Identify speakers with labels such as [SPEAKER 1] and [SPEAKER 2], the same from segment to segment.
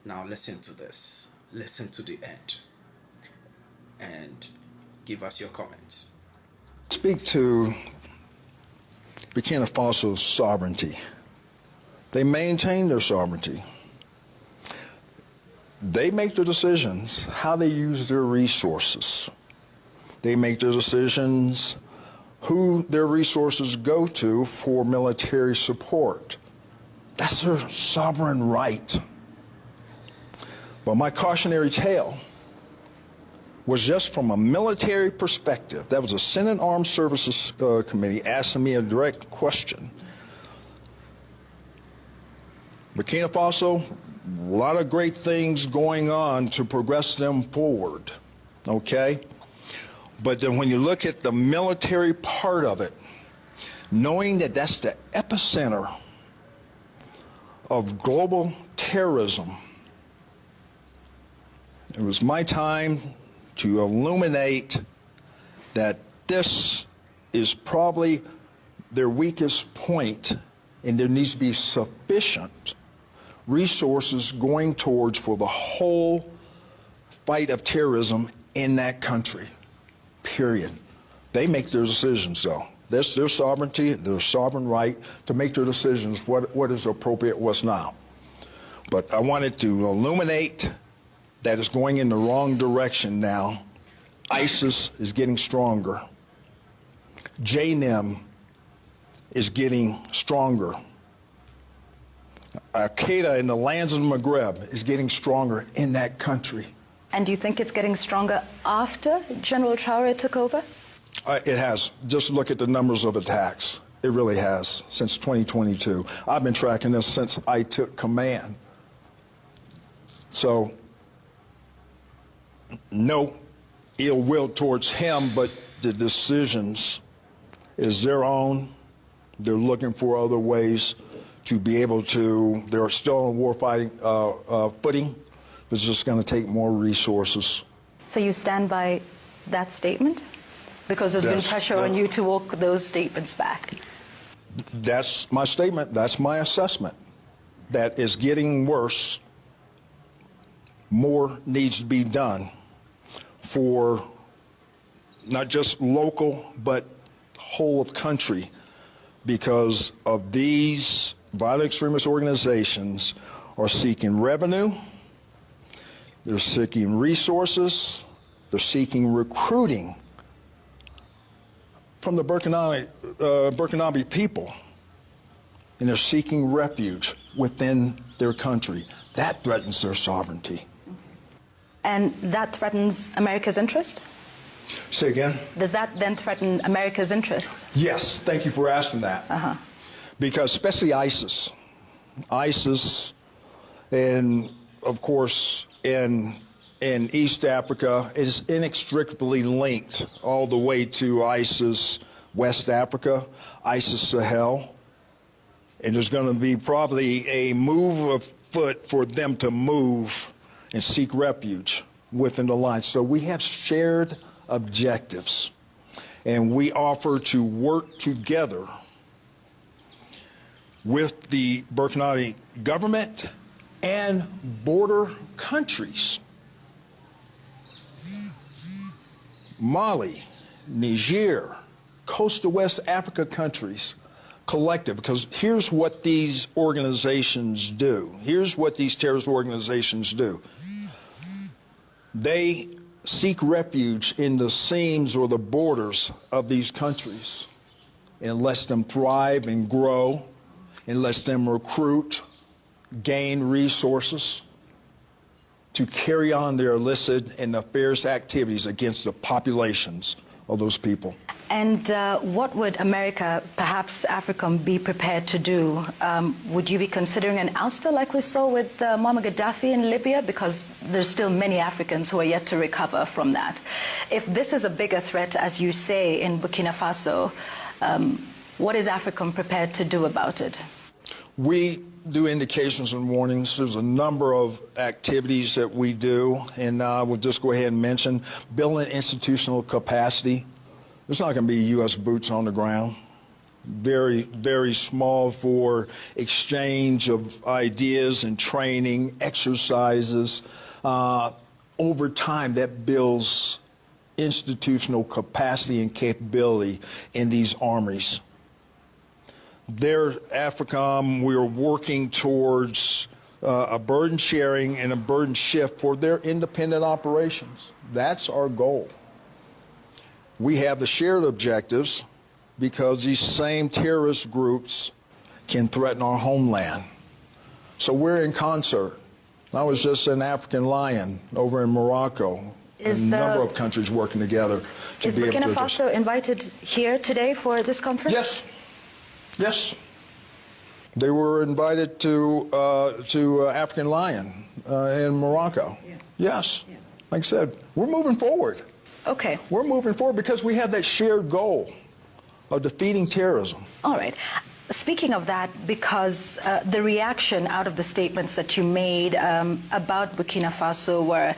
[SPEAKER 1] Now listen to this. Listen to the end. And give us your comments.
[SPEAKER 2] Speak to Burkina Faso's sovereignty. They maintain their sovereignty. They make the decisions how they use their resources. They make their decisions who their resources go to for military support. That's their sovereign right. But my cautionary tale was just from a military perspective. That was a Senate Armed Services Committee asking me a direct question. Burkina Faso, a lot of great things going on to progress them forward, okay? But then when you look at the military part of it, knowing that that's the epicenter of global terrorism, it was my time to illuminate that this is probably their weakest point, and there needs to be sufficient resources going towards for the whole fight of terrorism in that country, period. They make their decisions, though. That's their sovereignty, their sovereign right to make their decisions, what is appropriate, what's not. But I wanted to illuminate that it's going in the wrong direction now. ISIS is getting stronger. JNIM is getting stronger. Al-Qaeda in the lands of the Maghreb is getting stronger in that country.
[SPEAKER 3] And do you think it's getting stronger after General Traoré took over?
[SPEAKER 2] It has. Just look at the numbers of attacks. It really has, since 2022. I've been tracking this since I took command. So, no ill will towards him, but the decisions is their own. They're looking for other ways to be able to, they're still on warfighting footing. It's just going to take more resources.
[SPEAKER 3] So you stand by that statement? Because there's been pressure on you to walk those statements back.
[SPEAKER 2] That's my statement. That's my assessment. That is getting worse. More needs to be done for not just local, but whole of country, because of these violent extremist organizations are seeking revenue, they're seeking resources, they're seeking recruiting from the Burkinabe people, and they're seeking refuge within their country. That threatens their sovereignty.
[SPEAKER 3] And that threatens America's interest?
[SPEAKER 2] Say again?
[SPEAKER 3] Does that then threaten America's interests?
[SPEAKER 2] Yes, thank you for asking that. Because especially ISIS, and of course in East Africa is inextricably linked all the way to ISIS West Africa, ISIS Sahel, and there's going to be probably a move afoot for them to move and seek refuge within the line. So we have shared objectives, and we offer to work together with the Burkinabe government and border countries. Mali, Niger, coastal West Africa countries, collective, because here's what these organizations do. Here's what these terrorist organizations do. They seek refuge in the seams or the borders of these countries and lets them thrive and grow and lets them recruit, gain resources to carry on their illicit and nefarious activities against the populations of those people.
[SPEAKER 3] And what would America, perhaps AFRICOM, be prepared to do? Would you be considering an ouster like we saw with Muammar Gaddafi in Libya? Because there's still many Africans who are yet to recover from that. If this is a bigger threat, as you say, in Burkina Faso, what is AFRICOM prepared to do about it?
[SPEAKER 2] We do indications and warnings. There's a number of activities that we do, and I will just go ahead and mention building institutional capacity. There's not going to be U.S. boots on the ground. very, very small for exchange of ideas and training, exercises. Over time, that builds institutional capacity and capability in these armies. There, AFRICOM, we are working towards a burden sharing and a burden shift for their independent operations. That's our goal. We have the shared objectives because these same terrorist groups can threaten our homeland. So we're in concert. I was just an African Lion over in Morocco. A number of countries working together to be able to...
[SPEAKER 3] Is Burkina Faso invited here today for this conference?
[SPEAKER 2] Yes. Yes. They were invited to African Lion in Morocco. Yeah. Yes. Yeah. Like I said, we're moving forward.
[SPEAKER 3] Okay.
[SPEAKER 2] We're moving forward because we have that shared goal of defeating terrorism.
[SPEAKER 3] All right. Speaking of that, because the reaction out of the statements that you made about Burkina Faso were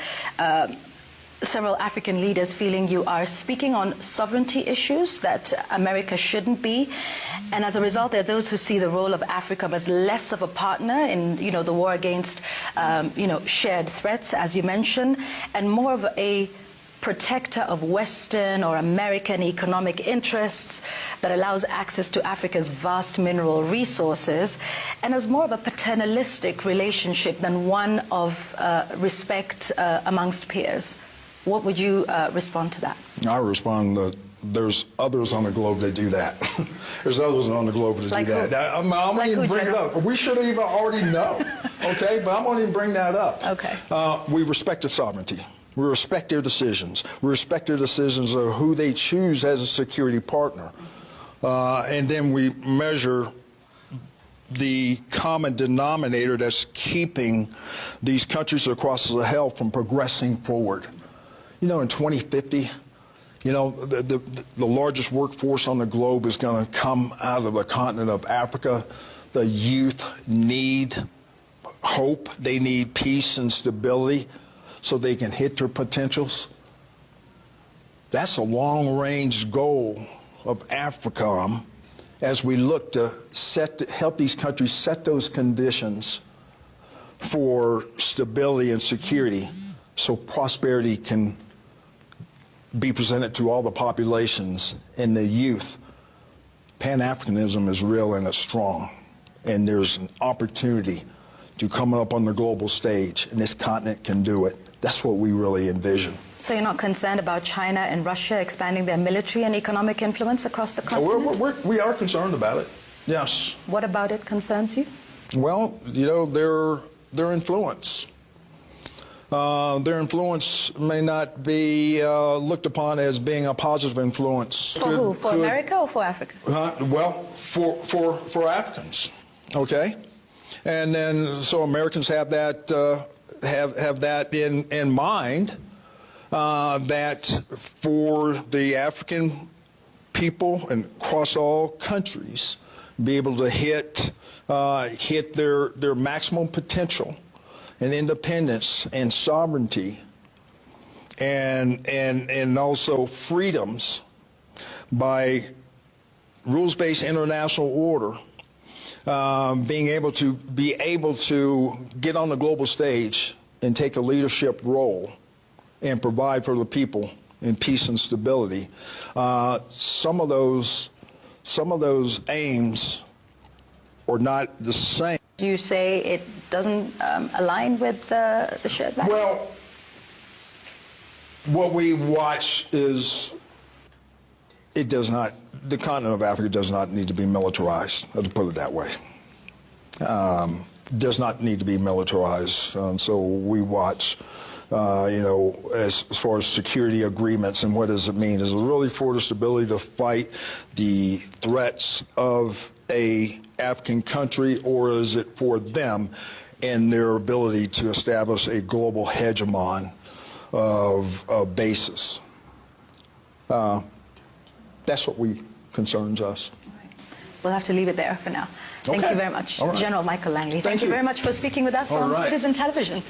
[SPEAKER 3] several African leaders feeling you are speaking on sovereignty issues that America shouldn't be. And as a result, there are those who see the role of Africa as less of a partner in, the war against, shared threats, as you mentioned, and more of a protector of Western or American economic interests that allows access to Africa's vast mineral resources, and as more of a paternalistic relationship than one of respect amongst peers. What would you respond to that?
[SPEAKER 2] I respond that there's others on the globe that do that. There's others on the globe that do that. I'm going to even bring it up. We should have even already know, okay? But I'm going to even bring that up.
[SPEAKER 3] Okay.
[SPEAKER 2] We respect their sovereignty. We respect their decisions. We respect their decisions of who they choose as a security partner. And then we measure the common denominator that's keeping these countries across the Sahel from progressing forward. In 2050, the largest workforce on the globe is going to come out of the continent of Africa. The youth need hope. They need peace and stability so they can hit their potentials. That's a long-range goal of AFRICOM as we look to help these countries set those conditions for stability and security so prosperity can be presented to all the populations and the youth. Pan-Africanism is real and it's strong, and there's an opportunity to come up on the global stage, and this continent can do it. That's what we really envision.
[SPEAKER 3] So you're not concerned about China and Russia expanding their military and economic influence across the continent?
[SPEAKER 2] We are concerned about it, yes.
[SPEAKER 3] What about it concerns you?
[SPEAKER 2] Well, their influence. Their influence may not be looked upon as being a positive influence.
[SPEAKER 3] For who? For America or for Africa?
[SPEAKER 2] Well, for Africans, okay? And then so Americans have that have that in mind, that for the African people and across all countries be able to hit their maximum potential and independence and sovereignty and also freedoms by rules-based international order, being able to get on the global stage and take a leadership role and provide for the people in peace and stability. Some of those aims are not the same.
[SPEAKER 3] You say it doesn't align with the shared values?
[SPEAKER 2] Well, what we watch is it does not, the continent of Africa does not need to be militarized, to put it that way. Does not need to be militarized. So we watch, as far as security agreements and what does it mean? Is it really for the stability to fight the threats of a African country, or is it for them and their ability to establish a global hegemon of basis? That's what concerns us.
[SPEAKER 3] We'll have to leave it there for now. Thank you very much.
[SPEAKER 2] Right.
[SPEAKER 3] General Michael Langley. Thank you very much for speaking with us on
[SPEAKER 2] Right.
[SPEAKER 3] Citizen Television.